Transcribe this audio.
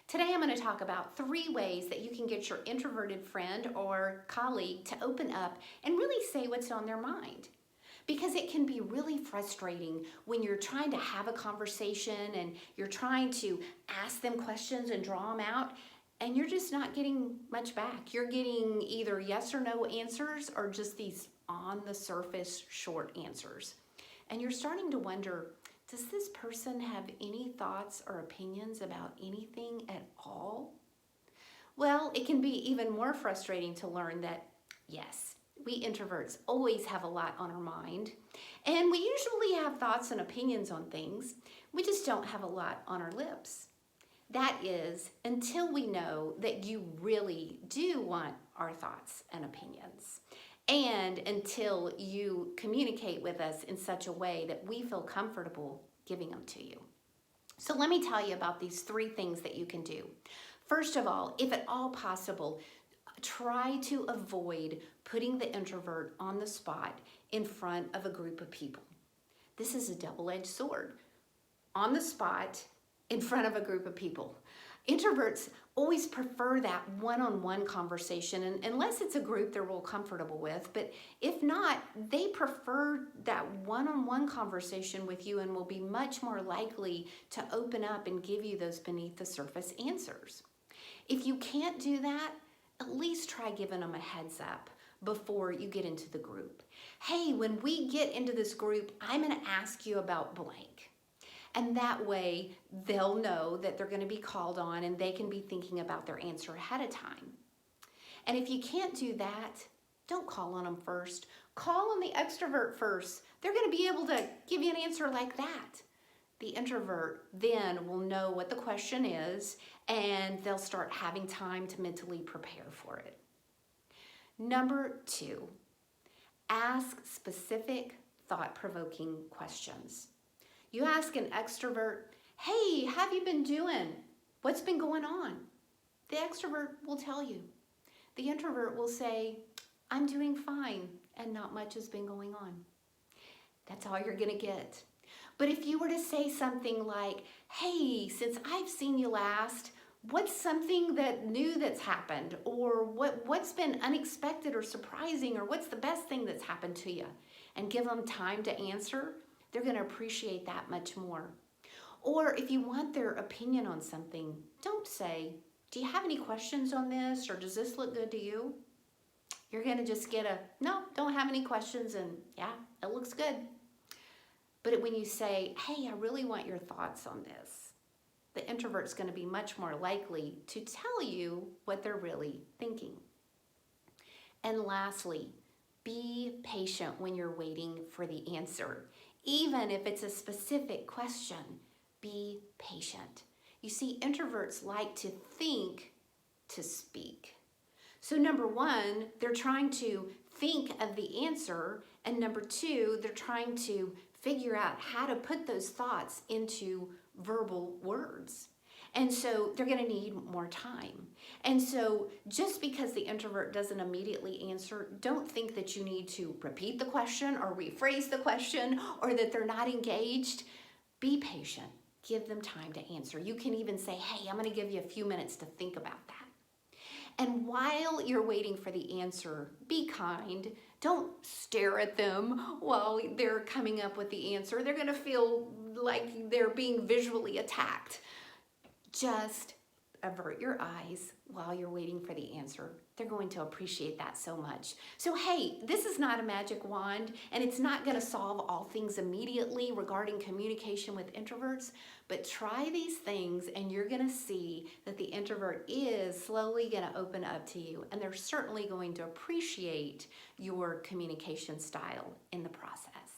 Today I'm going to talk about 3 ways that you can get your introverted friend or colleague to open up and really say what's on their mind. Because it can be really frustrating when you're trying to have a conversation and you're trying to ask them questions and draw them out, and you're just not getting much back. You're getting either yes or no answers or just these on the surface short answers. And you're starting to wonder, does this person have any thoughts or opinions about anything at all? Well, it can be even more frustrating to learn that, yes, we introverts always have a lot on our mind, and we usually have thoughts and opinions on things. We just don't have a lot on our lips. That is, until we know that you really do want our thoughts and opinions, and until you communicate with us in such a way that we feel comfortable giving them to you. So let me tell you about these 3 things that you can do. First of all, if at all possible, try to avoid putting the introvert on the spot in front of a group of people. This is a double-edged sword. On the spot, in front of a group of people. Introverts always prefer that one-on-one conversation, and unless it's a group they're real comfortable with, but if not, they prefer that one-on-one conversation with you and will be much more likely to open up and give you those beneath the surface answers. If you can't do that, at least try giving them a heads up before you get into the group. Hey, when we get into this group, I'm going to ask you about blank. And that way, they'll know that they're going to be called on and they can be thinking about their answer ahead of time. And if you can't do that, don't call on them first. Call on the extrovert first. They're going to be able to give you an answer like that. The introvert then will know what the question is and they'll start having time to mentally prepare for it. Number 2, ask specific thought-provoking questions. You ask an extrovert, hey, how have you been doing? What's been going on? The extrovert will tell you. The introvert will say, I'm doing fine and not much has been going on. That's all you're going to get. But if you were to say something like, hey, since I've seen you last, what's something new that's happened? Or what's been unexpected or surprising? Or what's the best thing that's happened to you? And give them time to answer, they're going to appreciate that much more. Or if you want their opinion on something, don't say, do you have any questions on this? Or does this look good to you? You're going to just get a, no, don't have any questions. And yeah, it looks good. But when you say, hey, I really want your thoughts on this, the introvert's going to be much more likely to tell you what they're really thinking. And lastly, be patient when you're waiting for the answer. Even if it's a specific question, be patient. You see, introverts like to think to speak. So number 1, they're trying to think of the answer, and number 2, they're trying to figure out how to put those thoughts into verbal words. And so they're going to need more time. And so just because the introvert doesn't immediately answer, don't think that you need to repeat the question or rephrase the question or that they're not engaged. Be patient. Give them time to answer. You can even say, hey, I'm going to give you a few minutes to think about that. And while you're waiting for the answer, be kind. Don't stare at them while they're coming up with the answer. They're going to feel like they're being visually attacked. Just avert your eyes while you're waiting for the answer. They're going to appreciate that so much. So hey, this is not a magic wand, and it's not going to solve all things immediately regarding communication with introverts, but try these things and you're going to see that the introvert is slowly going to open up to you, and they're certainly going to appreciate your communication style in the process.